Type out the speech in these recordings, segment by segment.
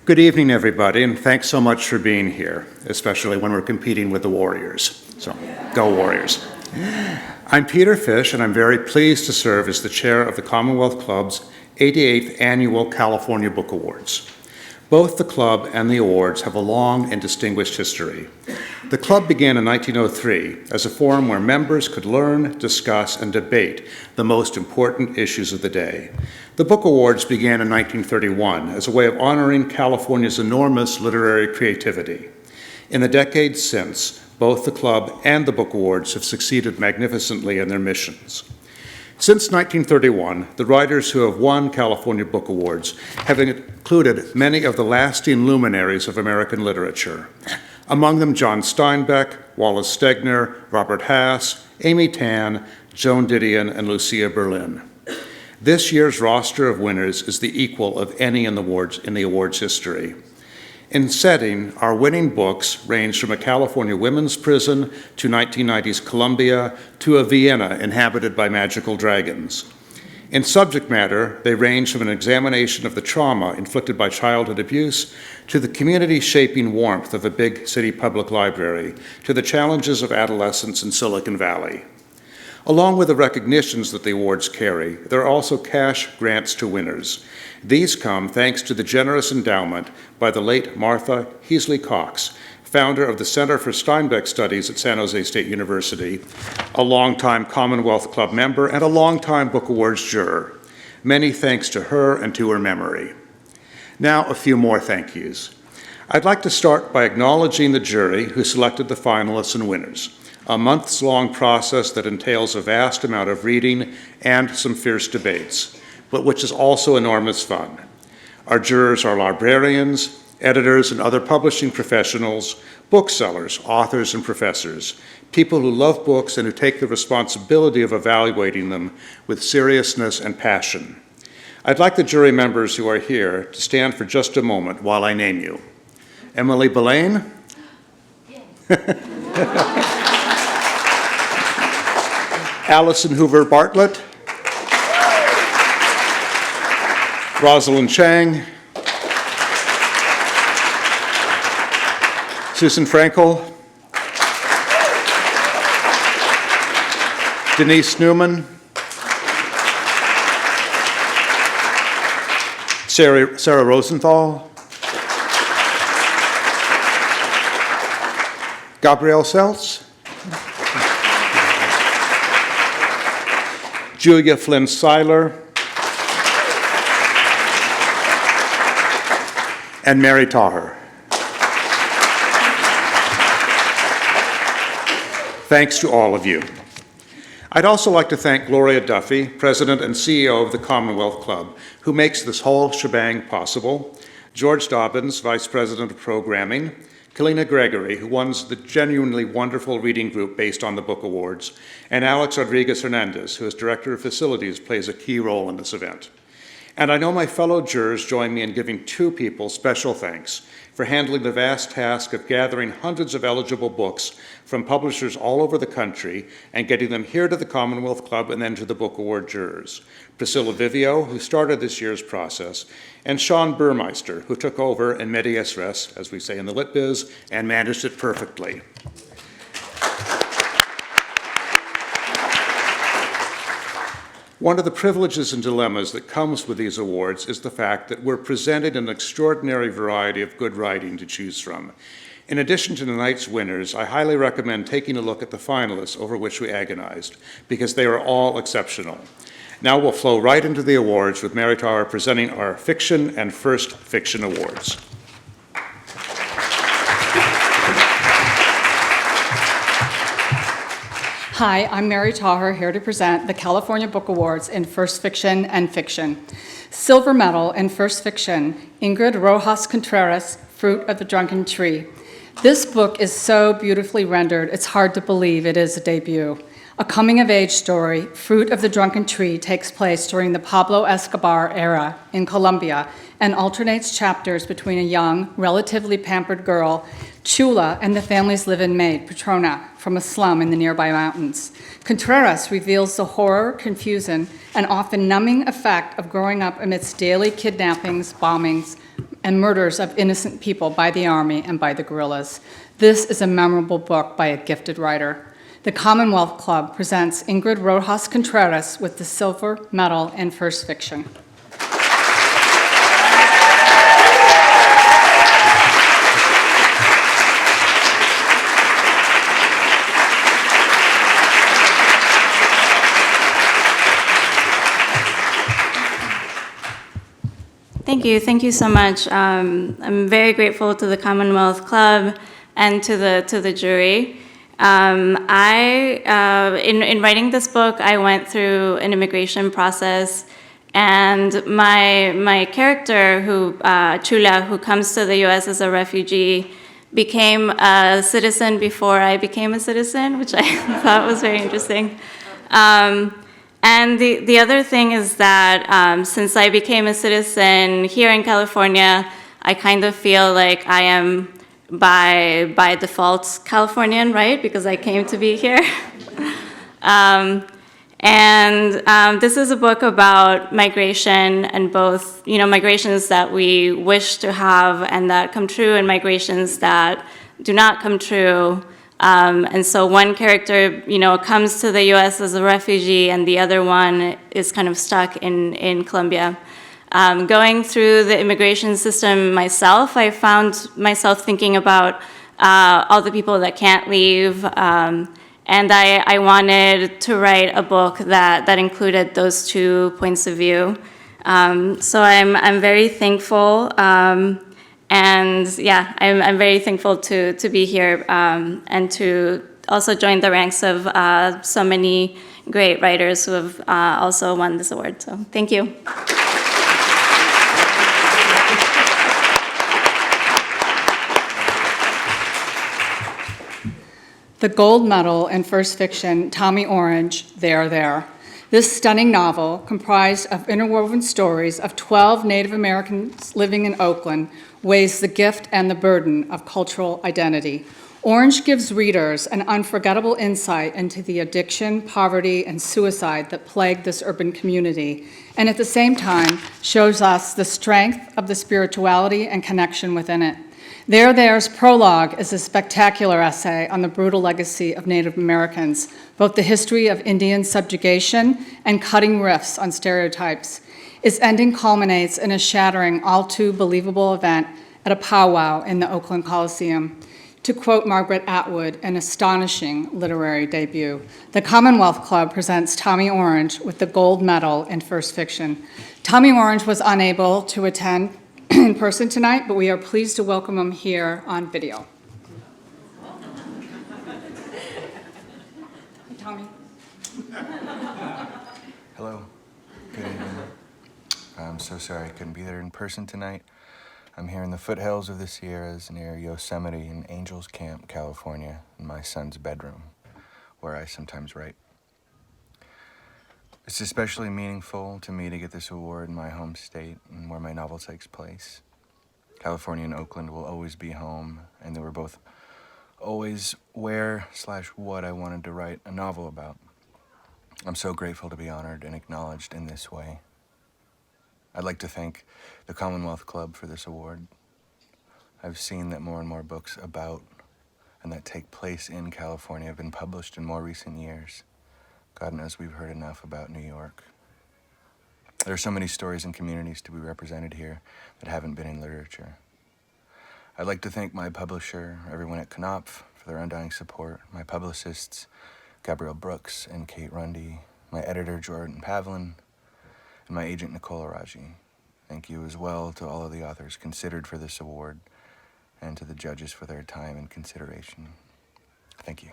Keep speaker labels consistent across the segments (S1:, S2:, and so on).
S1: Good evening, everybody, and thanks so much for being here, especially when we're competing with the Warriors. So, go Warriors. I'm Peter Fish, and I'm very pleased to serve as the chair of the Commonwealth Club's 88th Annual California Book Awards. Both the club and the awards have a long and distinguished history. The club began in 1903 as a forum where members could learn, discuss, and debate the most important issues of the day. The Book Awards began in 1931 as a way of honoring California's enormous literary creativity. In the decades since, both the club and the Book Awards have succeeded magnificently in their missions. Since 1931, the writers who have won California Book Awards have included many of the lasting luminaries of American literature. Among them, John Steinbeck, Wallace Stegner, Robert Hass, Amy Tan, Joan Didion, and Lucia Berlin. This year's roster of winners is the equal of any in the awards history. In setting, our winning books range from a California women's prison to 1990s Columbia to a Vienna inhabited by magical dragons. In subject matter, they range from an examination of the trauma inflicted by childhood abuse to the community-shaping warmth of a big city public library to the challenges of adolescence in Silicon Valley. Along with the recognitions that the awards carry, there are also cash grants to winners. These come thanks to the generous endowment by the late Martha Heasley Cox, founder of the Center for Steinbeck Studies at San Jose State University, a longtime Commonwealth Club member and a longtime Book Awards juror. Many thanks to her and to her memory. Now, a few more thank yous. I'd like to start by acknowledging the jury who selected the finalists and winners, a months-long process that entails a vast amount of reading and some fierce debates, but which is also enormous fun. Our jurors are librarians, editors and other publishing professionals, booksellers, authors, and professors, people who love books and who take the responsibility of evaluating them with seriousness and passion. I'd like the jury members who are here to stand for just a moment while I name you. Emily Belaine? Allison Hoover Bartlett? Rosalind Chang? Susan Frankel? Denise Newman? Sarah Rosenthal? Gabrielle Seltz? Julia Flynn Seiler? And Mary Taher. Thanks to all of you. I'd also like to thank Gloria Duffy, President and CEO of the Commonwealth Club, who makes this whole shebang possible, George Dobbins, Vice President of Programming, Kalina Gregory, who runs the genuinely wonderful reading group based on the Book Awards, and Alex Rodriguez Hernandez, who as Director of Facilities plays a key role in this event. And I know my fellow jurors join me in giving two people special thanks for handling the vast task of gathering hundreds of eligible books from publishers all over the country and getting them here to the Commonwealth Club and then to the Book Award jurors. Priscilla Vivio, who started this year's process, and Sean Burmeister, who took over in medias res, as we say in the lit biz, and managed it perfectly. One of the privileges and dilemmas that comes with these awards is the fact that we're presented an extraordinary variety of good writing to choose from. In addition to tonight's winners, I highly recommend taking a look at the finalists over which we agonized, because they are all exceptional. Now we'll flow right into the awards with Mary Taher presenting our Fiction and First Fiction Awards.
S2: Hi, I'm Mary Taher, here to present the California Book Awards in First Fiction and Fiction. Silver medal in First Fiction, Ingrid Rojas Contreras, Fruit of the Drunken Tree. This book is so beautifully rendered, it's hard to believe it is a debut. A coming-of-age story, Fruit of the Drunken Tree takes place during the Pablo Escobar era in Colombia and alternates chapters between a young, relatively pampered girl, Chula, and the family's live-in maid, Petrona, from a slum in the nearby mountains. Contreras reveals the horror, confusion, and often numbing effect of growing up amidst daily kidnappings, bombings, and murders of innocent people by the Army and by the guerrillas. This is a memorable book by a gifted writer. The Commonwealth Club presents Ingrid Rojas Contreras with the silver medal in First Fiction.
S3: Thank you so much. I'm very grateful to the Commonwealth Club and to the jury. In writing this book, I went through an immigration process, and my character, Chula, who comes to the U.S. as a refugee, became a citizen before I became a citizen, which I thought was very interesting. And the other thing is that since I became a citizen here in California, I kind of feel like I am by default Californian, right? Because I came to be here. This is a book about migration, and both, migrations that we wish to have and that come true, and migrations that do not come true. And so one character, comes to the U.S. as a refugee, and the other one is kind of stuck in Colombia. Going through the immigration system myself, I found myself thinking about all the people that can't leave, and I wanted to write a book that included those two points of view. So I'm very thankful. And yeah, I'm very thankful to be here and to also join the ranks of so many great writers who have also won this award. So thank you.
S2: The gold medal in First Fiction, Tommy Orange, There, There. This stunning novel, comprised of interwoven stories of 12 Native Americans living in Oakland, weighs the gift and the burden of cultural identity. Orange gives readers an unforgettable insight into the addiction, poverty, and suicide that plague this urban community, and at the same time shows us the strength of the spirituality and connection within it. There's prologue is a spectacular essay on the brutal legacy of Native Americans, both the history of Indian subjugation and cutting riffs on stereotypes. Its ending culminates in a shattering, all too believable event at a powwow in the Oakland Coliseum. To quote Margaret Atwood, an astonishing literary debut. The Commonwealth Club presents Tommy Orange with the gold medal in First Fiction. Tommy Orange was unable to attend in person tonight, but we are pleased to welcome him here on video. Hey, Tommy.
S4: Hello. Good evening. I'm so sorry I couldn't be there in person tonight. I'm here in the foothills of the Sierras near Yosemite in Angels Camp, California, in my son's bedroom, where I sometimes write. It's especially meaningful to me to get this award in my home state and where my novel takes place. California and Oakland will always be home, and they were both always where/what I wanted to write a novel about. I'm so grateful to be honored and acknowledged in this way. I'd like to thank the Commonwealth Club for this award. I've seen that more and more books about and that take place in California have been published in more recent years. God knows we've heard enough about New York. There are so many stories and communities to be represented here that haven't been in literature. I'd like to thank my publisher, everyone at Knopf, for their undying support, my publicists, Gabrielle Brooks and Kate Rundy, my editor, Jordan Pavlin, and my agent, Nicole Araji. Thank you as well to all of the authors considered for this award and to the judges for their time and consideration. Thank you.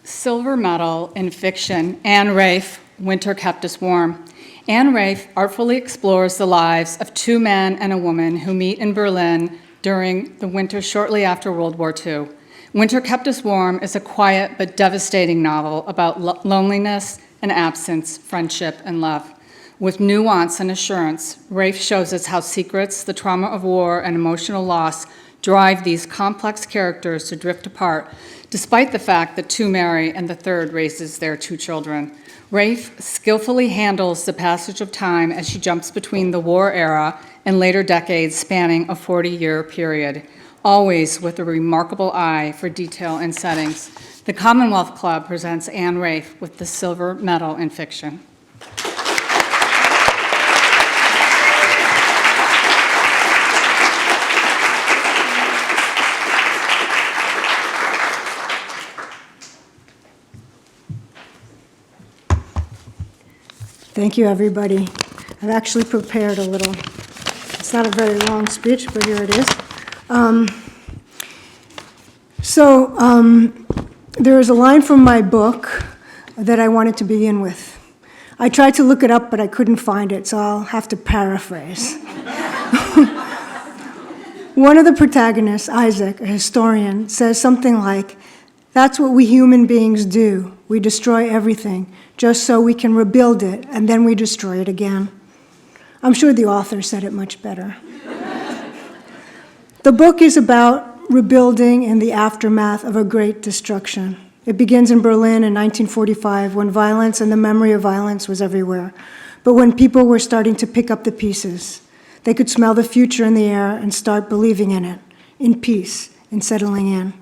S2: Silver medal in fiction, Anne Rafe, Winter Kept Us Warm. Anne Rafe artfully explores the lives of two men and a woman who meet in Berlin during the winter shortly after World War II. Winter Kept Us Warm is a quiet but devastating novel about loneliness and absence, friendship and love. With nuance and assurance, Rafe shows us how secrets, the trauma of war, and emotional loss drive these complex characters to drift apart, despite the fact that two marry and the third raises their two children. Rafe skillfully handles the passage of time as she jumps between the war era and later decades spanning a 40-year period, always with a remarkable eye for detail and settings. The Commonwealth Club presents Anne Rafe with the Silver Medal in Fiction.
S5: Thank you, everybody. I've actually prepared a little, it's not a very long speech, but here it is. There is a line from my book that I wanted to begin with. I tried to look it up, but I couldn't find it, so I'll have to paraphrase. One of the protagonists, Isaac, a historian, says something like, "That's what we human beings do. We destroy everything, just so we can rebuild it, and then we destroy it again." I'm sure the author said it much better. The book is about rebuilding in the aftermath of a great destruction. It begins in Berlin in 1945, when violence and the memory of violence was everywhere, but when people were starting to pick up the pieces. They could smell the future in the air and start believing in it, in peace, in settling in.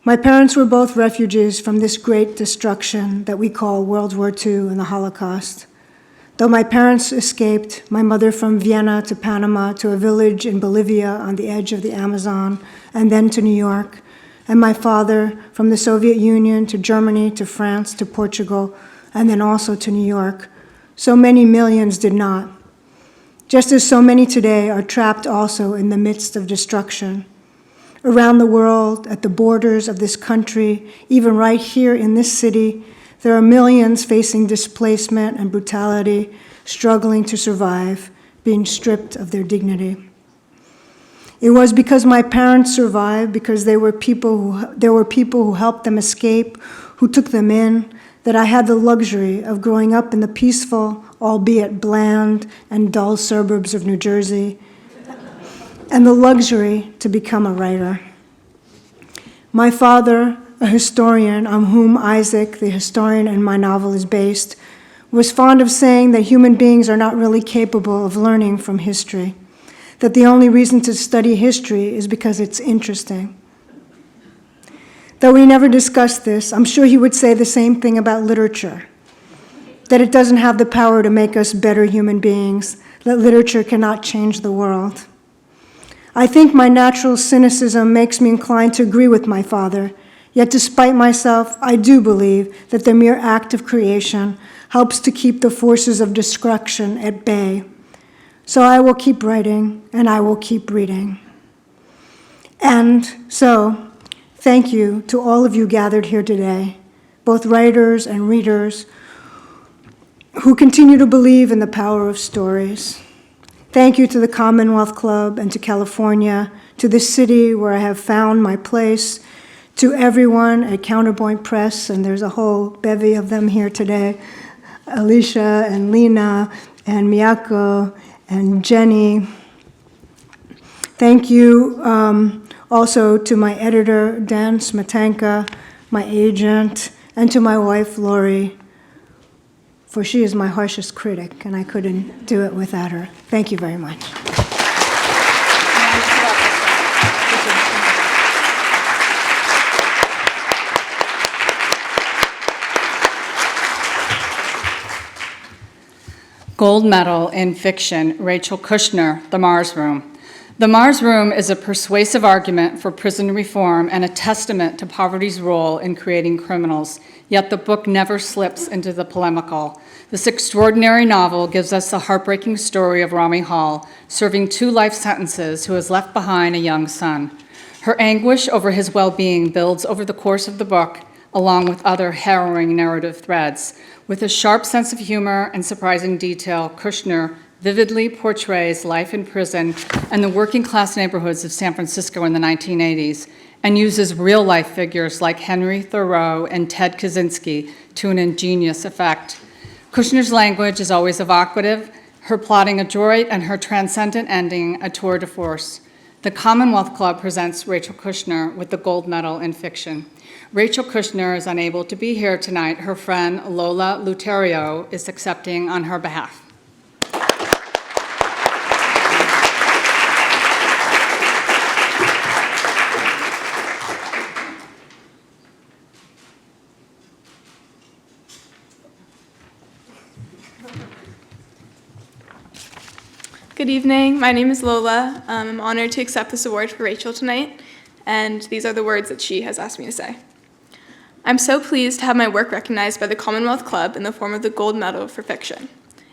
S5: My parents were both refugees from this great destruction that we call World War II and the Holocaust. Though my parents escaped, my mother from Vienna to Panama to a village in Bolivia on the edge of the Amazon, and then to New York, and my father from the Soviet Union to Germany to France to Portugal, and then also to New York, so many millions did not. Just as so many today are trapped also in the midst of destruction. Around the world, at the borders of this country, even right here in this city, there are millions facing displacement and brutality, struggling to survive, being stripped of their dignity. It was because my parents survived, because there were people who helped them escape, who took them in, that I had the luxury of growing up in the peaceful, albeit bland and dull suburbs of New Jersey, and the luxury to become a writer. My father, a historian on whom Isaac, the historian in my novel, is based, was fond of saying that human beings are not really capable of learning from history, that the only reason to study history is because it's interesting. Though we never discussed this, I'm sure he would say the same thing about literature, that it doesn't have the power to make us better human beings, that literature cannot change the world. I think my natural cynicism makes me inclined to agree with my father, yet despite myself, I do believe that the mere act of creation helps to keep the forces of destruction at bay. So I will keep writing, and I will keep reading. And so, thank you to all of you gathered here today, both writers and readers, who continue to believe in the power of stories. Thank you to the Commonwealth Club and to California, to this city where I have found my place, to everyone at Counterpoint Press, and there's a whole bevy of them here today, Alicia and Lena and Miyako and Jenny. Thank you also to my editor, Dan Smetanka, my agent, and to my wife, Lori, for she is my harshest critic, and I couldn't do it without her. Thank you very much.
S2: Gold medal in fiction, Rachel Kushner, The Mars Room. The Mars Room is a persuasive argument for prison reform and a testament to poverty's role in creating criminals, yet the book never slips into the polemical. This extraordinary novel gives us the heartbreaking story of Rami Hall, serving 2 life sentences, who has left behind a young son. Her anguish over his well-being builds over the course of the book, along with other harrowing narrative threads. With a sharp sense of humor and surprising detail, Kushner vividly portrays life in prison and the working-class neighborhoods of San Francisco in the 1980s, and uses real-life figures like Henry Thoreau and Ted Kaczynski to an ingenious effect. Kushner's language is always evocative, her plotting adroit, and her transcendent ending a tour de force. The Commonwealth Club presents Rachel Kushner with the gold medal in fiction. Rachel Kushner is unable to be here tonight. Her friend Lola Luterio is accepting on her behalf.
S6: Good evening. My name is Lola. I'm honored to accept this award for Rachel tonight, and these are the words that she has asked me to say. I'm so pleased to have my work recognized by the Commonwealth Club in the form of the gold medal for fiction.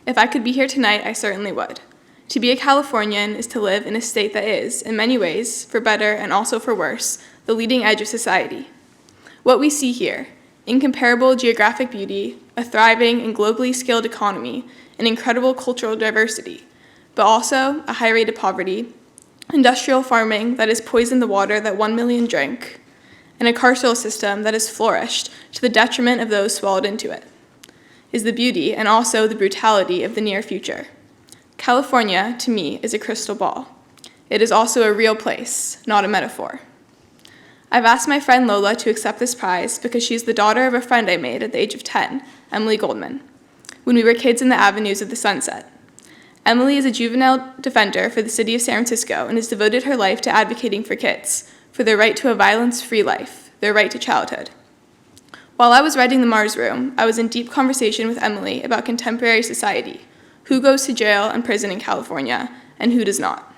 S6: If I could be here tonight, I certainly would. To be a Californian is to live in a state that is, in many ways, for better and also for worse, the leading edge of society. What we see here, incomparable geographic beauty, a thriving and globally scaled economy, and incredible cultural diversity, but also a high rate of poverty, industrial farming that has poisoned the water that 1 million drink, and a carceral system that has flourished to the detriment of those swallowed into it, is the beauty and also the brutality of the near future. California, to me, is a crystal ball. It is also a real place, not a metaphor. I've asked my friend Lola to accept this prize because she's the daughter of a friend I made at the age of 10, Emily Goldman, when we were kids in the avenues of the Sunset. Emily is a juvenile defender for the city of San Francisco and has devoted her life to advocating for kids, for their right to a violence-free life, their right to childhood. While I was writing The Mars Room, I was in deep conversation with Emily about contemporary society, who goes to jail and prison in California, and who does not.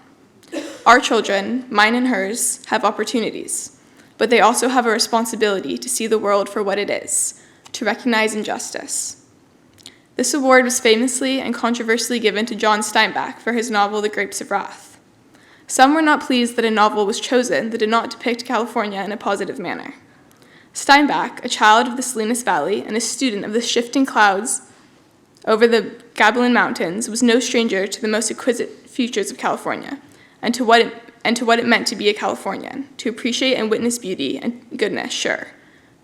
S6: Our children, mine and hers, have opportunities, but they also have a responsibility to see the world for what it is, to recognize injustice. This award was famously and controversially given to John Steinbeck for his novel The Grapes of Wrath. Some were not pleased that a novel was chosen that did not depict California in a positive manner. Steinbeck, a child of the Salinas Valley and a student of the shifting clouds over the Gabilan Mountains, was no stranger to the most exquisite features of California and to what it meant to be a Californian, to appreciate and witness beauty and goodness, sure,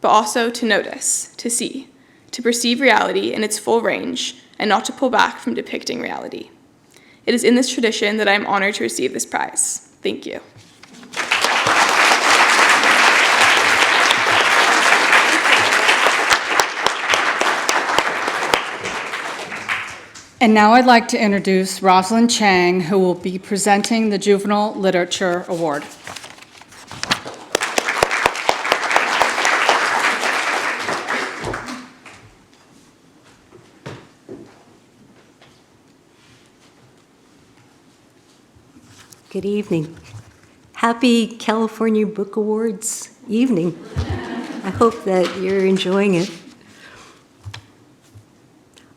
S6: but also to notice, to see, to perceive reality in its full range, and not to pull back from depicting reality. It is in this tradition that I am honored to receive this prize. Thank you.
S2: And now I'd like to introduce Rosalind Chang, who will be presenting the Juvenile Literature Award.
S7: Good evening. Happy California Book Awards evening. I hope that you're enjoying it.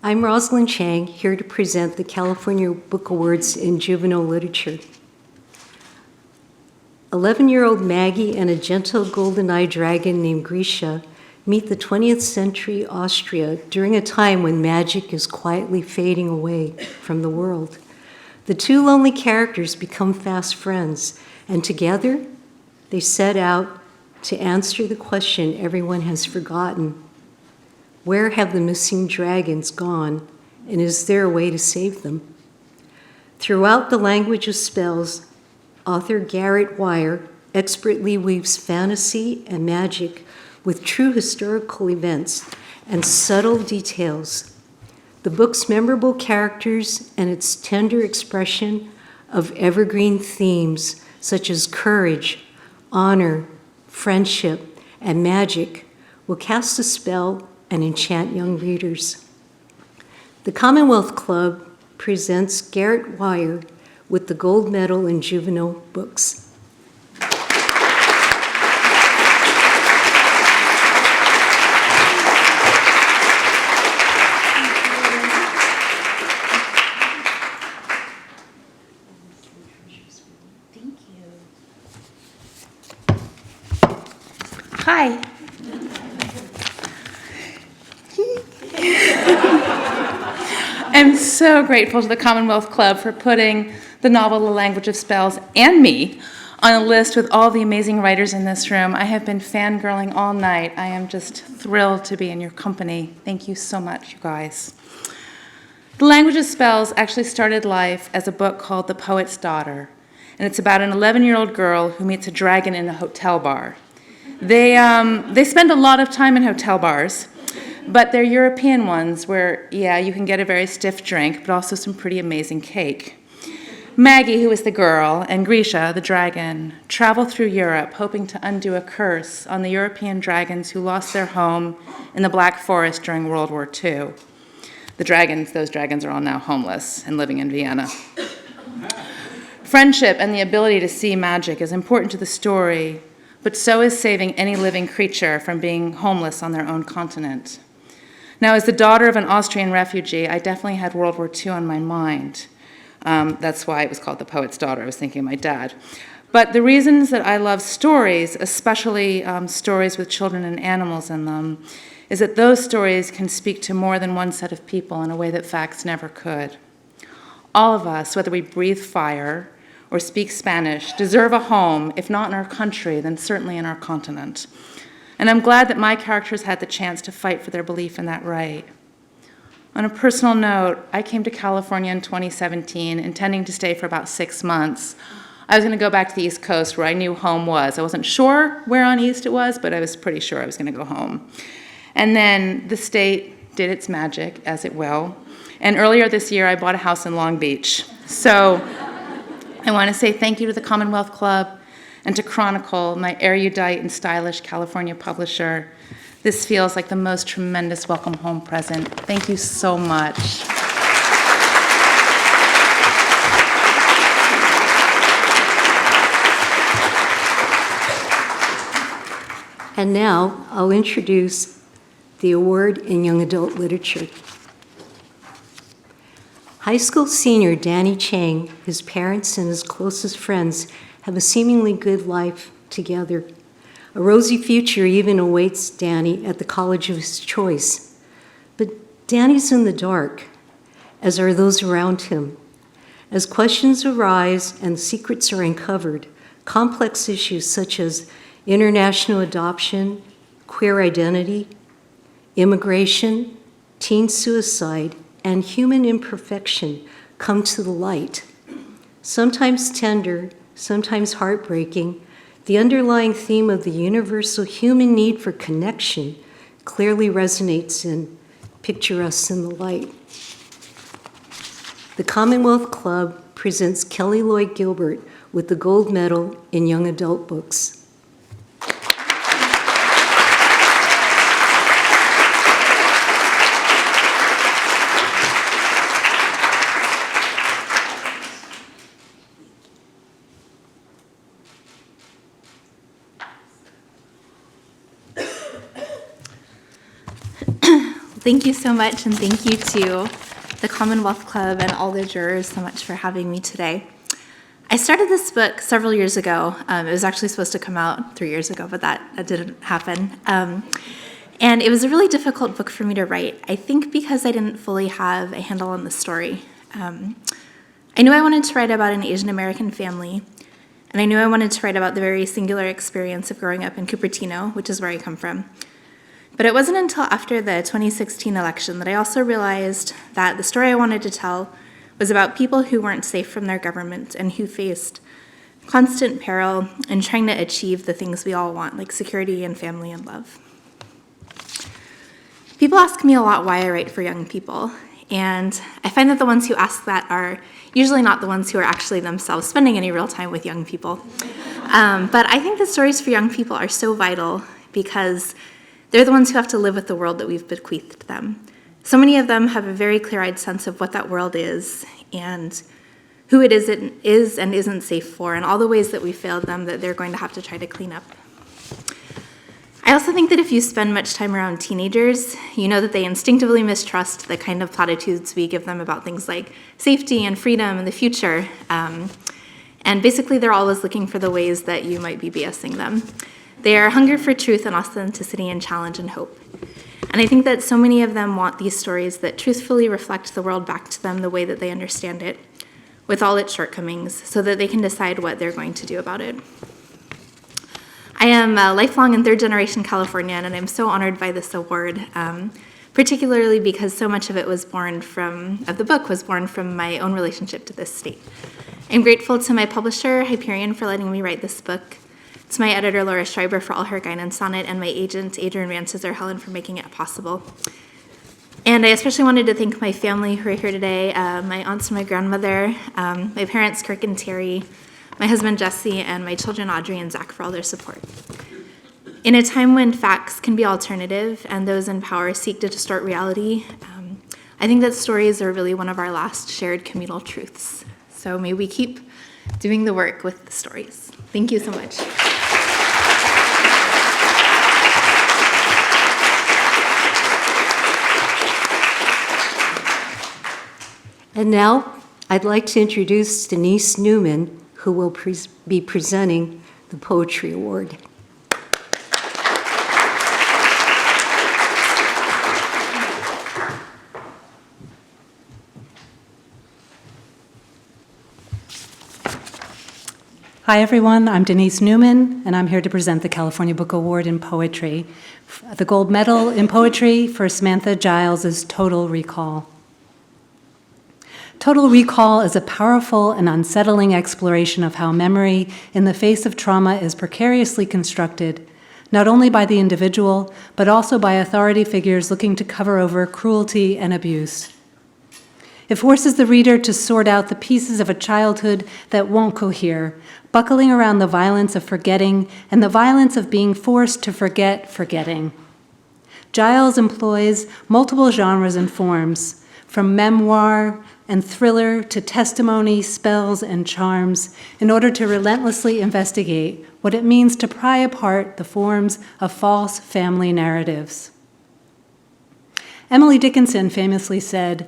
S7: I'm Rosalind Chang, here to present the California Book Awards in Juvenile Literature. 11-year-old Maggie and a gentle golden-eyed dragon named Grisha meet the 20th century Austria during a time when magic is quietly fading away from the world. The two lonely characters become fast friends, and together they set out to answer the question everyone has forgotten. Where have the missing dragons gone, and is there a way to save them? Throughout The Language of Spells, author Garrett Wire expertly weaves fantasy and magic with true historical events and subtle details. The book's memorable characters and its tender expression of evergreen themes such as courage, honor, friendship, and magic will cast a spell and enchant young readers. The Commonwealth Club presents Garrett Wire with the gold medal in juvenile books.
S8: Hi. I'm so grateful to the Commonwealth Club for putting the novel The Language of Spells and me on a list with all the amazing writers in this room. I have been fangirling all night. I am just thrilled to be in your company. Thank you so much, you guys. The Language of Spells actually started life as a book called The Poet's Daughter. and it's about an 11-year-old girl who meets a dragon in a hotel bar. They spend a lot of time in hotel bars, but they're European ones where, yeah, you can get a very stiff drink, but also some pretty amazing cake. Maggie, who is the girl, and Grisha, the dragon, travel through Europe hoping to undo a curse on the European dragons who lost their home in the Black Forest during World War II. Those dragons are all now homeless and living in Vienna. Friendship and the ability to see magic is important to the story, but so is saving any living creature from being homeless on their own continent. Now, as the daughter of an Austrian refugee, I definitely had World War II on my mind. That's why it was called The Poet's Daughter. I was thinking of my dad. But the reasons that I love stories, especially stories with children and animals in them, is that those stories can speak to more than one set of people in a way that facts never could. All of us, whether we breathe fire or speak Spanish, deserve a home, if not in our country, then certainly in our continent. And I'm glad that my characters had the chance to fight for their belief in that right. On a personal note, I came to California in 2017, intending to stay for about 6 months. I was going to go back to the East Coast where I knew home was. I wasn't sure where on East it was, but I was pretty sure I was going to go home. And then the state did its magic, as it will. And earlier this year, I bought a house in Long Beach. So I want to say thank you to the Commonwealth Club and to Chronicle, my erudite and stylish California publisher. This feels like the most tremendous welcome home present. Thank you so much.
S7: And now I'll introduce the award in young adult literature. High school senior Danny Chang, his parents, and his closest friends have a seemingly good life together. A rosy future even awaits Danny at the college of his choice. But Danny's in the dark, as are those around him. As questions arise and secrets are uncovered, complex issues such as international adoption, queer identity, immigration, teen suicide, and human imperfection come to the light. Sometimes tender, sometimes heartbreaking, the underlying theme of the universal human need for connection clearly resonates in Picture Us in the Light. The Commonwealth Club presents Kelly Lloyd Gilbert with the gold medal in young adult books.
S9: Thank you so much, and thank you to the Commonwealth Club and all the jurors so much for having me today. I started this book several years ago. It was actually supposed to come out 3 years ago, but that didn't happen. And it was a really difficult book for me to write, I think because I didn't fully have a handle on the story. I knew I wanted to write about an Asian American family, and I knew I wanted to write about the very singular experience of growing up in Cupertino, which is where I come from. But it wasn't until after the 2016 election that I also realized that the story I wanted to tell was about people who weren't safe from their government and who faced constant peril in trying to achieve the things we all want, like security and family and love. People ask me a lot why I write for young people, and I find that the ones who ask that are usually not the ones who are actually themselves spending any real time with young people. But I think the stories for young people are so vital because they're the ones who have to live with the world that we've bequeathed them. So many of them have a very clear-eyed sense of what that world is and who it is and isn't safe for, and all the ways that we failed them that they're going to have to try to clean up. I also think that if you spend much time around teenagers, you know that they instinctively mistrust the kind of platitudes we give them about things like safety and freedom and the future. And basically, they're always looking for the ways that you might be BSing them. They are hungry for truth and authenticity and challenge and hope. And I think that so many of them want these stories that truthfully reflect the world back to them the way that they understand it, with all its shortcomings, so that they can decide what they're going to do about it. I am a lifelong and third-generation Californian, and I'm so honored by this award, particularly because so much of it was born from my own relationship to this state. I'm grateful to my publisher, Hyperion, for letting me write this book, to my editor, Laura Schreiber, for all her guidance on it, and my agent, Adrian Rancizer Helen, for making it possible. And I especially wanted to thank my family who are here today, my aunts and my grandmother, my parents, Kirk and Terry, my husband, Jesse, and my children, Audrey and Zach, for all their support. In a time when facts can be alternative and those in power seek to distort reality, I think that stories are really one of our last shared communal truths. So may we keep doing the work with the stories. Thank you so much.
S7: And now, I'd like to introduce Denise Newman, who will be presenting the Poetry Award.
S10: Hi, everyone. I'm Denise Newman, and I'm here to present the California Book Award in Poetry. The gold medal in poetry for Samantha Giles' Total Recall. Total Recall is a powerful and unsettling exploration of how memory in the face of trauma is precariously constructed, not only by the individual, but also by authority figures looking to cover over cruelty and abuse. It forces the reader to sort out the pieces of a childhood that won't cohere, buckling around the violence of forgetting and the violence of being forced to forget forgetting. Giles employs multiple genres and forms, from memoir and thriller to testimony, spells, and charms, in order to relentlessly investigate what it means to pry apart the forms of false family narratives. Emily Dickinson famously said,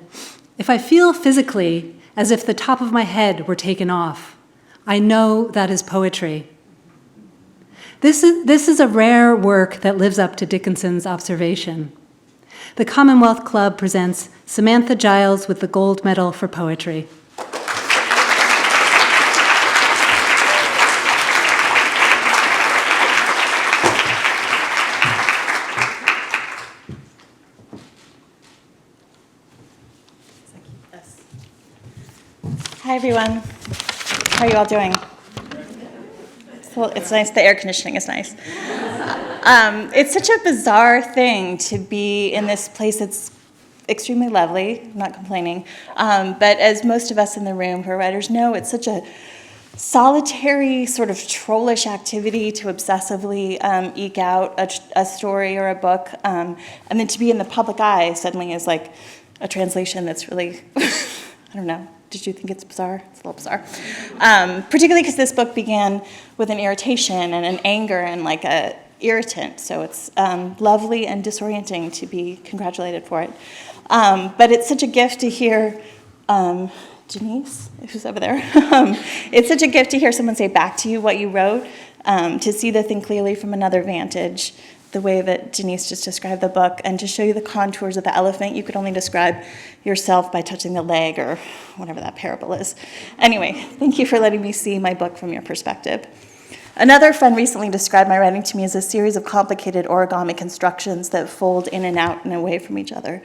S10: "If I feel physically as if the top of my head were taken off, I know that is poetry." This is a rare work that lives up to Dickinson's observation. The Commonwealth Club presents Samantha Giles with the Gold Medal for Poetry.
S11: Hi, everyone. How are you all doing? So it's nice. The air conditioning is nice. It's such a bizarre thing to be in this place. It's extremely lovely. I'm not complaining. But as most of us in the room who are writers know, it's such a solitary, sort of trollish activity to obsessively eke out a story or a book. And then to be in the public eye suddenly is like a translation that's really, I don't know. Did you think it's bizarre? It's a little bizarre. Particularly because this book began with an irritation and an anger and like a irritant. So it's lovely and disorienting to be congratulated for it. But it's such a gift to hear, Denise, who's over there. It's such a gift to hear someone say back to you what you wrote, to see the thing clearly from another vantage, the way that Denise just described the book, and to show you the contours of the elephant. You could only describe yourself by touching the leg or whatever that parable is. Anyway, thank you for letting me see my book from your perspective. Another friend recently described my writing to me as a series of complicated origami constructions that fold in and out and away from each other.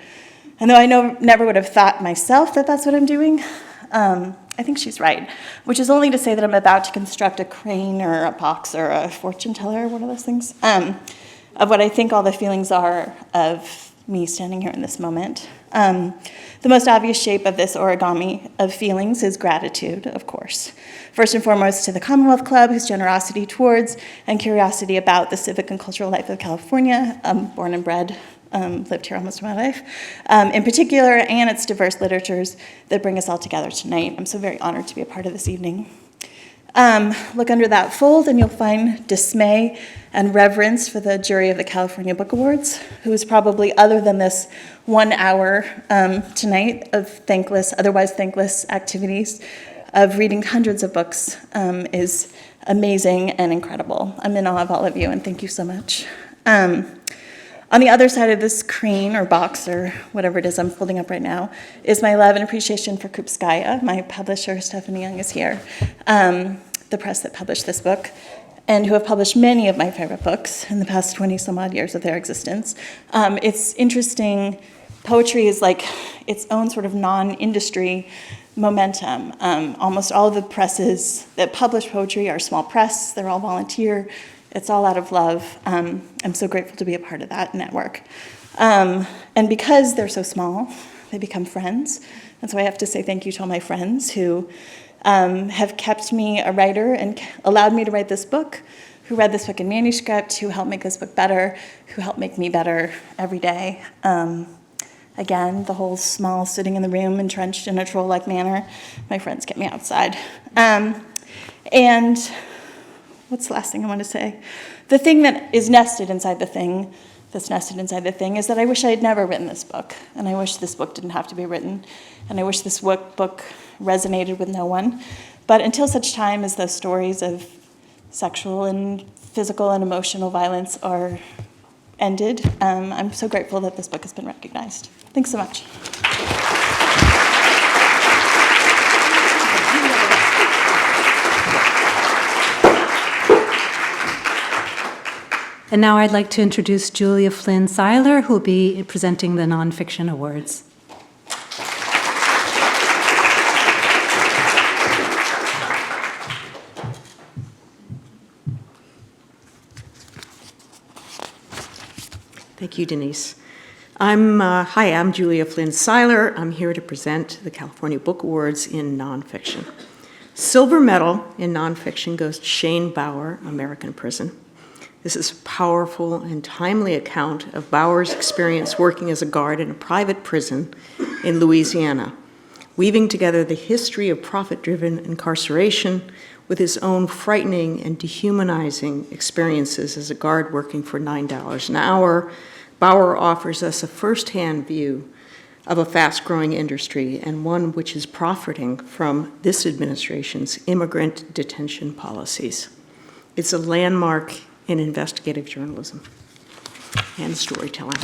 S11: And though I never would have thought myself that that's what I'm doing, I think she's right, which is only to say that I'm about to construct a crane or a box or a fortune teller, one of those things, of what I think all the feelings are of me standing here in this moment. The most obvious shape of this origami of feelings is gratitude, of course. First and foremost to the Commonwealth Club, whose generosity towards and curiosity about the civic and cultural life of California, born and bred, lived here almost my life, in particular, and its diverse literatures that bring us all together tonight. I'm so very honored to be a part of this evening. Look under that fold and you'll find dismay and reverence for the jury of the California Book Awards, who is probably, other than this 1 hour tonight of otherwise thankless activities, of reading hundreds of books, is amazing and incredible. I'm in awe of all of you, and thank you so much. On the other side of this crane or box or whatever it is I'm holding up right now is my love and appreciation for Krupskaya. My publisher, Stephanie Young, is here, the press that published this book, and who have published many of my favorite books in the past 20-some-odd years of their existence. It's interesting. Poetry is like its own sort of non-industry momentum. Almost all of the presses that publish poetry are small press. They're all volunteer. It's all out of love. I'm so grateful to be a part of that network. And because they're so small, they become friends. And so I have to say thank you to all my friends who have kept me a writer and allowed me to write this book, who read this book in manuscript, who helped make this book better, who helped make me better every day. Again, the whole small sitting in the room entrenched in a troll-like manner, my friends kept me outside. And what's the last thing I want to say? The thing that is nested inside the thing, that's nested inside the thing, is that I wish I had never written this book, and I wish this book didn't have to be written, and I wish this book resonated with no one. But until such time as those stories of sexual and physical and emotional violence are ended, I'm so grateful that this book has been recognized. Thanks so much.
S10: And now I'd like to introduce Julia Flynn Seiler, who will be presenting the Nonfiction Awards.
S12: Thank you, Denise. I'm Julia Flynn Seiler. I'm here to present the California Book Awards in nonfiction. Silver medal in nonfiction goes to Shane Bauer, American Prison. This is a powerful and timely account of Bauer's experience working as a guard in a private prison in Louisiana, weaving together the history of profit-driven incarceration with his own frightening and dehumanizing experiences as a guard working for $9 an hour. Bauer offers us a first-hand view of a fast-growing industry and one which is profiting from this administration's immigrant detention policies. It's a landmark in investigative journalism and storytelling.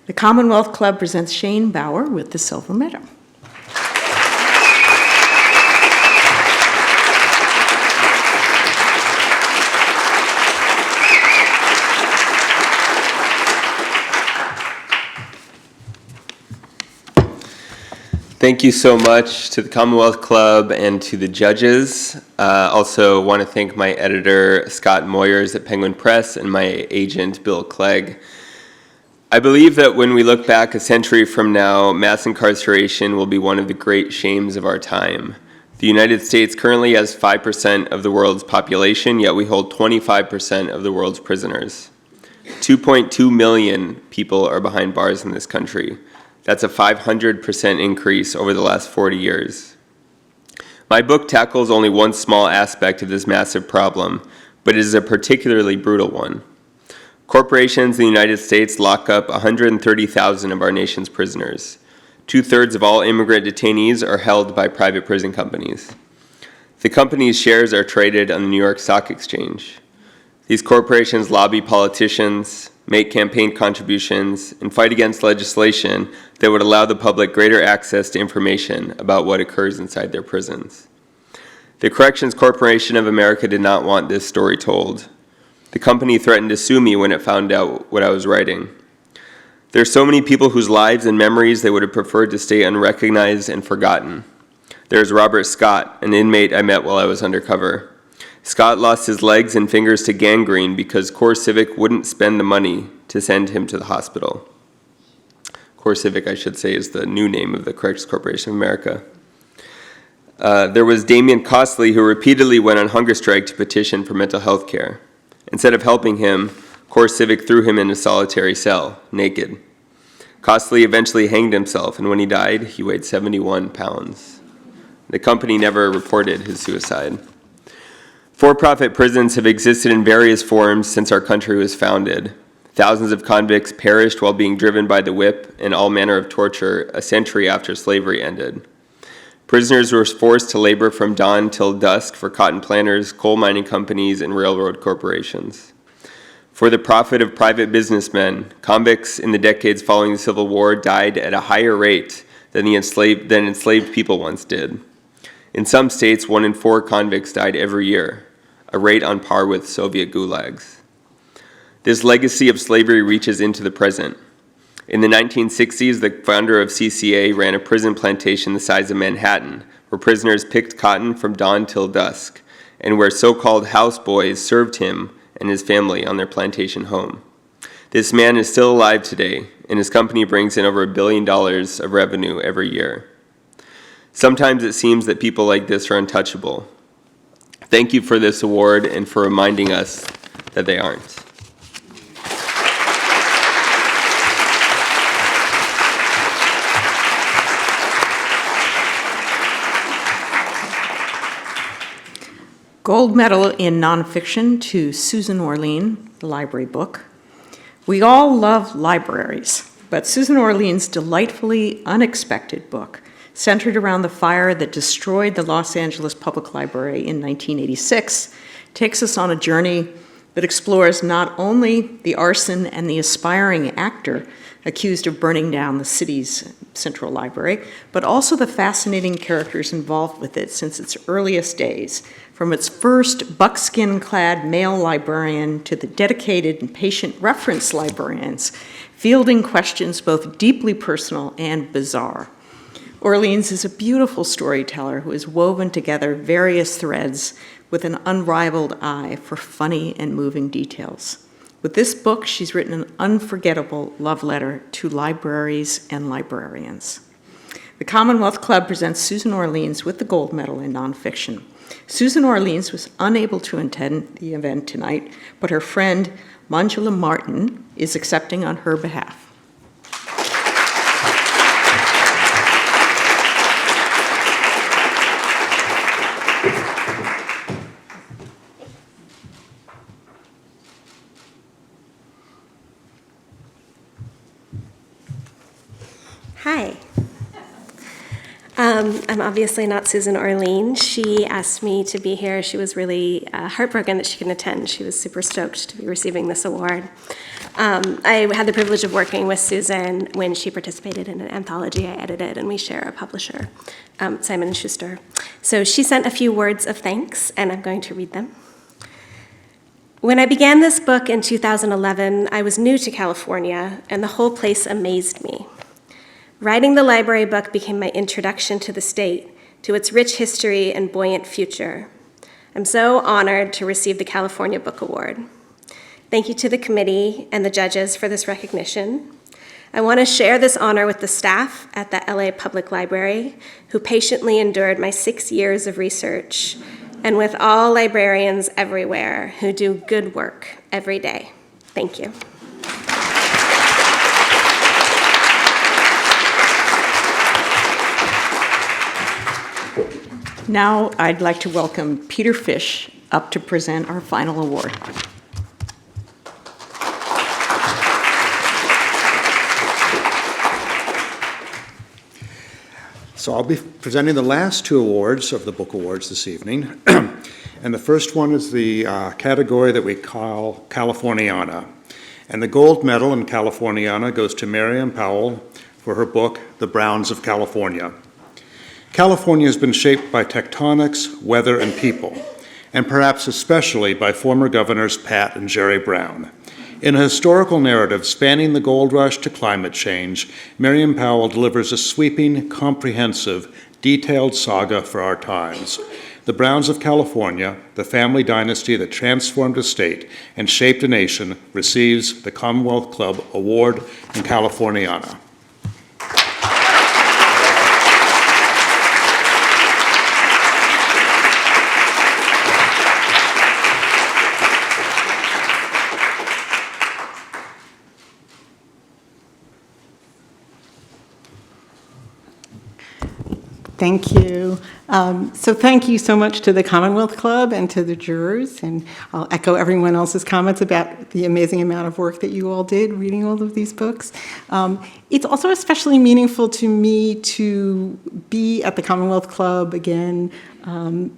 S12: The Commonwealth Club presents Shane Bauer with the Silver Medal.
S13: Thank you so much to the Commonwealth Club and to the judges. Also want to thank my editor, Scott Moyers at Penguin Press, and my agent, Bill Clegg. I believe that when we look back a century from now, mass incarceration will be one of the great shames of our time. The United States currently has 5% of the world's population, yet we hold 25% of the world's prisoners. 2.2 million people are behind bars in this country. That's a 500% increase over the last 40 years. My book tackles only one small aspect of this massive problem, but it is a particularly brutal one. Corporations in the United States lock up 130,000 of our nation's prisoners. 2/3 of all immigrant detainees are held by private prison companies. The company's shares are traded on the New York Stock Exchange. These corporations lobby politicians, make campaign contributions, and fight against legislation that would allow the public greater access to information about what occurs inside their prisons. The Corrections Corporation of America did not want this story told. The company threatened to sue me when it found out what I was writing. There are so many people whose lives and memories they would have preferred to stay unrecognized and forgotten. There's Robert Scott, an inmate I met while I was undercover. Scott lost his legs and fingers to gangrene because CoreCivic wouldn't spend the money to send him to the hospital. CoreCivic, I should say, is the new name of the Corrections Corporation of America. There was Damian Costley, who repeatedly went on hunger strike to petition for mental health care. Instead of helping him, CoreCivic threw him in a solitary cell, naked. Costley eventually hanged himself, and when he died, he weighed 71 pounds. The company never reported his suicide. For-profit prisons have existed in various forms since our country was founded. Thousands of convicts perished while being driven by the whip and all manner of torture a century after slavery ended. Prisoners were forced to labor from dawn till dusk for cotton planters, coal mining companies, and railroad corporations. For the profit of private businessmen, convicts in the decades following the Civil War died at a higher rate than enslaved people once did. In some states, 1 in 4 convicts died every year, a rate on par with Soviet gulags. This legacy of slavery reaches into the present. In the 1960s, the founder of CCA ran a prison plantation the size of Manhattan, where prisoners picked cotton from dawn till dusk, and where so-called houseboys served him and his family on their plantation home. This man is still alive today, and his company brings in over $1 billion of revenue every year. Sometimes it seems that people like this are untouchable. Thank you for this award and for reminding us that they aren't.
S12: Gold medal in nonfiction to Susan Orlean, The Library Book. We all love libraries, but Susan Orlean's delightfully unexpected book, centered around the fire that destroyed the Los Angeles Public Library in 1986, takes us on a journey that explores not only the arson and the aspiring actor accused of burning down the city's central library, but also the fascinating characters involved with it since its earliest days, from its first buckskin-clad male librarian to the dedicated and patient reference librarians, fielding questions both deeply personal and bizarre. Orleans is a beautiful storyteller who has woven together various threads with an unrivaled eye for funny and moving details. With this book, she's written an unforgettable love letter to libraries and librarians. The Commonwealth Club presents Susan Orleans with the gold medal in nonfiction. Susan Orleans was unable to attend the event tonight, but her friend Manjula Martin is accepting on her behalf.
S14: Hi. I'm obviously not Susan Orlean. She asked me to be here. She was really heartbroken that she couldn't attend. She was super stoked to be receiving this award. I had the privilege of working with Susan when she participated in an anthology I edited, and we share a publisher, Simon & Schuster. So she sent a few words of thanks, and I'm going to read them. When I began this book in 2011, I was new to California, and the whole place amazed me. Writing the library book became my introduction to the state, to its rich history and buoyant future. I'm so honored to receive the California Book Award. Thank you to the committee and the judges for this recognition. I want to share this honor with the staff at the LA Public Library, who patiently endured my 6 years of research, and with all librarians everywhere who do good work every day. Thank you.
S12: Now I'd like to welcome Peter Fish up to present our final award.
S1: So I'll be presenting the last two awards of the Book Awards this evening. And the first one is the category that we call Californiana. And the gold medal in Californiana goes to Miriam Powell for her book, The Browns of California. California has been shaped by tectonics, weather, and people, and perhaps especially by former governors Pat and Jerry Brown. In a historical narrative spanning the gold rush to climate change, Miriam Powell delivers a sweeping, comprehensive, detailed saga for our times. The Browns of California, the family dynasty that transformed a state and shaped a nation, receives the Commonwealth Club Award in Californiana.
S15: Thank you. So thank you so much to the Commonwealth Club and to the jurors, and I'll echo everyone else's comments about the amazing amount of work that you all did reading all of these books. It's also especially meaningful to me to be at the Commonwealth Club again,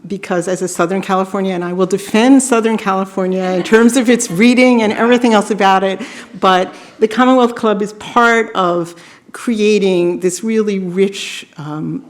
S15: because as a Southern California, and I will defend Southern California in terms of its reading and everything else about it, but the Commonwealth Club is part of creating this really rich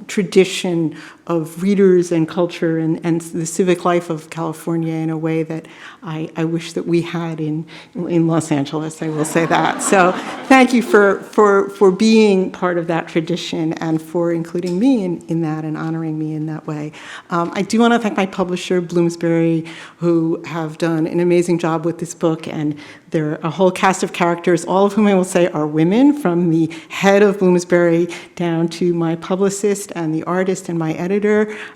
S15: tradition of readers and culture and the civic life of California in a way that I wish that we had in Los Angeles, I will say that. So thank you for being part of that tradition and for including me in that and honoring me in that way. I do want to thank my publisher, Bloomsbury, who have done an amazing job with this book, and there are a whole cast of characters, all of whom I will say are women, from the head of Bloomsbury down to my publicist and the artist and my editor.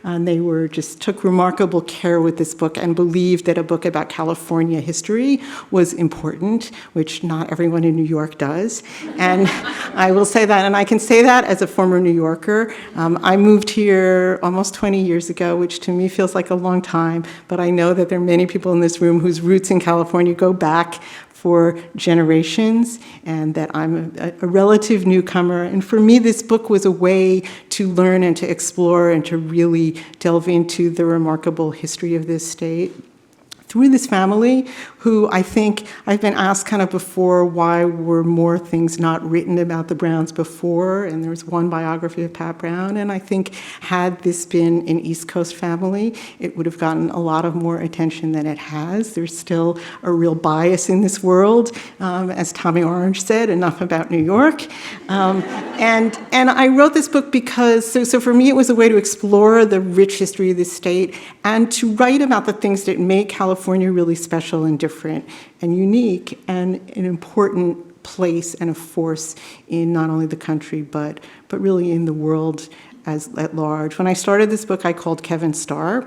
S15: And they took remarkable care with this book and believed that a book about California history was important, which not everyone in New York does. And I will say that, and I can say that as a former New Yorker. I moved here almost 20 years ago, which to me feels like a long time, but I know that there are many people in this room whose roots in California go back for generations, and that I'm a relative newcomer. And for me, this book was a way to learn and to explore and to really delve into the remarkable history of this state through this family, who I think I've been asked kind of before, why were more things not written about the Browns before? And there's one biography of Pat Brown, and I think had this been an East Coast family, it would have gotten a lot of more attention than it has. There's still a real bias in this world, as Tommy Orange said, enough about New York. And I wrote this book because, so for me, it was a way to explore the rich history of this state and to write about the things that make California really special and different and unique and an important place and a force in not only the country, but really in the world at large. When I started this book, I called Kevin Starr,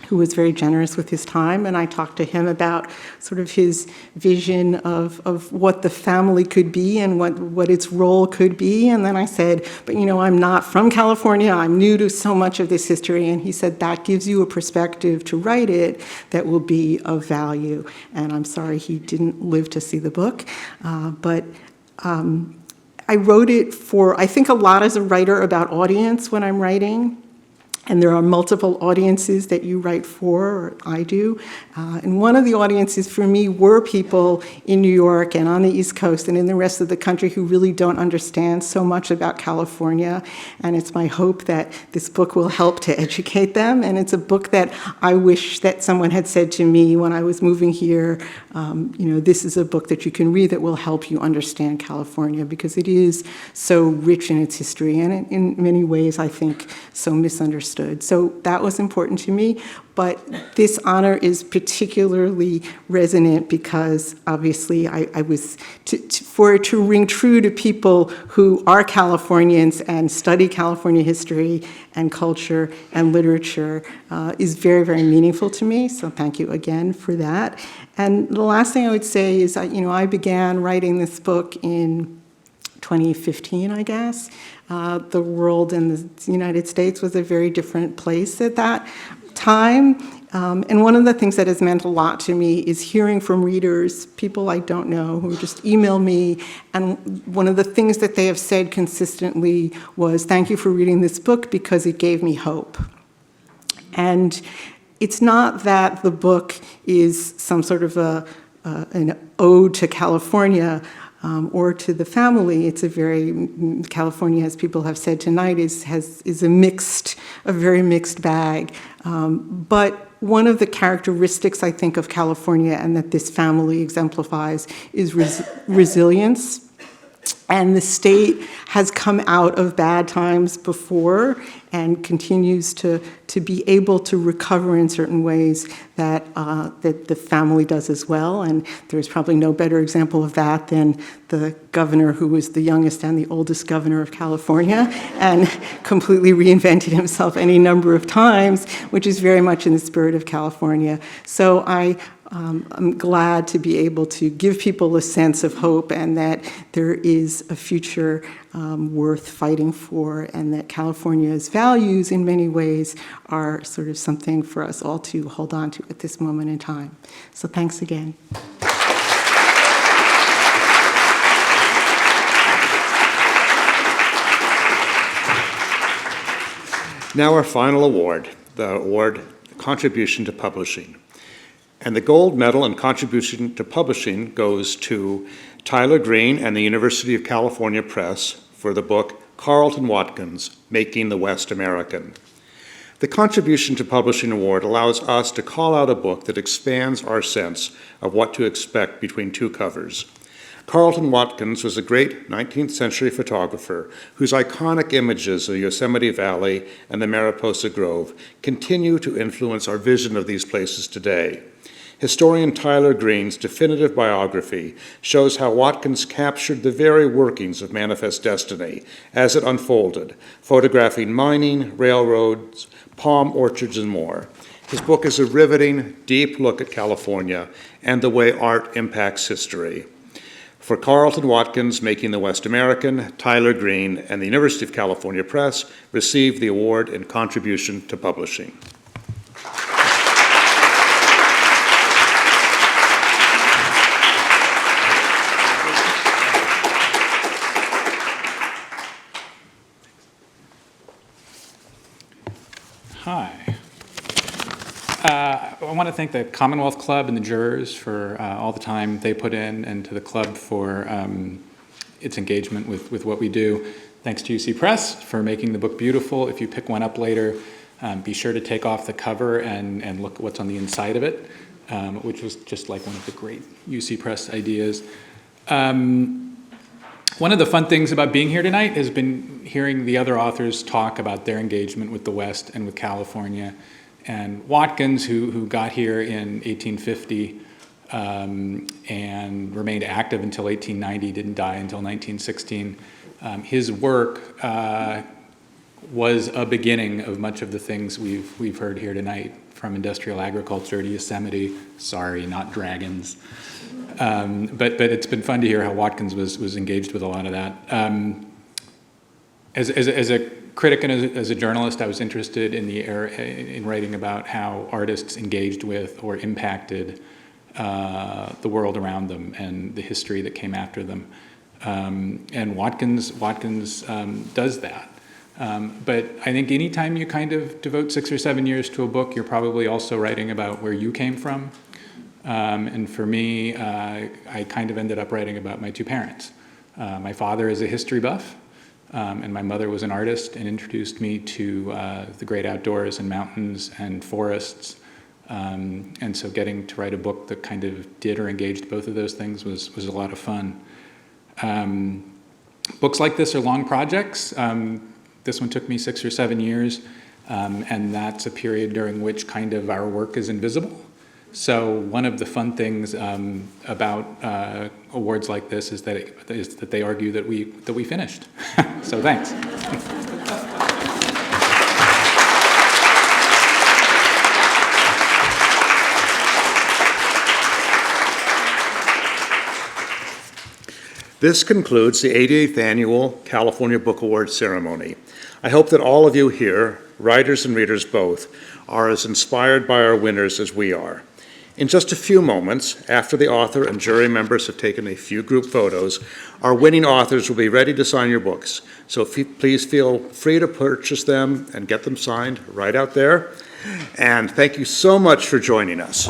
S15: who was very generous with his time, and I talked to him about sort of his vision of what the family could be and what its role could be. And then I said, but I'm not from California, I'm new to so much of this history. And he said, that gives you a perspective to write it that will be of value. And I'm sorry he didn't live to see the book, but I wrote it for, I think a lot as a writer about audience when I'm writing. And there are multiple audiences that you write for, or I do. And one of the audiences for me were people in New York and on the East Coast and in the rest of the country who really don't understand so much about California. And it's my hope that this book will help to educate them. And it's a book that I wish that someone had said to me when I was moving here, this is a book that you can read that will help you understand California, because it is so rich in its history and in many ways, I think, so misunderstood. So that was important to me, but this honor is particularly resonant because obviously I was, for it to ring true to people who are Californians and study California history and culture and literature is very, very meaningful to me. So thank you again for that. And the last thing I would say is, I began writing this book in 2015, I guess. The world in the United States was a very different place at that time. And one of the things that has meant a lot to me is hearing from readers, people I don't know, who just email me. And one of the things that they have said consistently was, thank you for reading this book because it gave me hope. And it's not that the book is some sort of an ode to California, or to the family. It's California, as people have said tonight, is a very mixed bag. But one of the characteristics, I think, of California and that this family exemplifies is resilience. And the state has come out of bad times before and continues to be able to recover in certain ways that the family does as well. And there's probably no better example of that than the governor who was the youngest and the oldest governor of California and completely reinvented himself any number of times, which is very much in the spirit of California. So I'm glad to be able to give people a sense of hope and that there is a future worth fighting for, and that California's values in many ways are sort of something for us all to hold on to at this moment in time. So thanks again.
S1: Now our final award, the award Contribution to Publishing. And the gold medal in contribution to publishing goes to Tyler Green and the University of California Press for the book Carleton Watkins, Making the West American. The Contribution to Publishing Award allows us to call out a book that expands our sense of what to expect between two covers. Carleton Watkins was a great 19th century photographer whose iconic images of Yosemite Valley and the Mariposa Grove continue to influence our vision of these places today. Historian Tyler Green's definitive biography shows how Watkins captured the very workings of Manifest Destiny as it unfolded, photographing mining, railroads, palm orchards, and more. His book is a riveting, deep look at California and the way art impacts history. For Carleton Watkins, Making the West American, Tyler Green and the University of California Press received the award in Contribution to Publishing.
S16: Hi. I want to thank the Commonwealth Club and the jurors for all the time they put in, and to the club for its engagement with what we do. Thanks to UC Press for making the book beautiful. If you pick one up later, be sure to take off the cover and look at what's on the inside of it, which was just like one of the great UC Press ideas. One of the fun things about being here tonight has been hearing the other authors talk about their engagement with the West and with California. And Watkins, who got here in 1850 and remained active until 1890, didn't die until 1916. His work was a beginning of much of the things we've heard here tonight, from industrial agriculture to Yosemite. Sorry, not dragons. But it's been fun to hear how Watkins was engaged with a lot of that. As a critic and as a journalist, I was interested in writing about how artists engaged with or impacted the world around them and the history that came after them. And Watkins does that. But I think anytime you kind of devote 6 or 7 years to a book, you're probably also writing about where you came from. And for me, I kind of ended up writing about my two parents. My father is a history buff, and my mother was an artist and introduced me to the great outdoors and mountains and forests. And so getting to write a book that kind of did or engaged both of those things was a lot of fun. Books like this are long projects. This one took me 6 or 7 years, and that's a period during which kind of our work is invisible. So one of the fun things about awards like this is that they argue that we finished. So thanks.
S1: This concludes the 88th Annual California Book Awards ceremony. I hope that all of you here, writers and readers both, are as inspired by our winners as we are. In just a few moments, after the author and jury members have taken a few group photos, our winning authors will be ready to sign your books. So please feel free to purchase them and get them signed right out there. And thank you so much for joining us.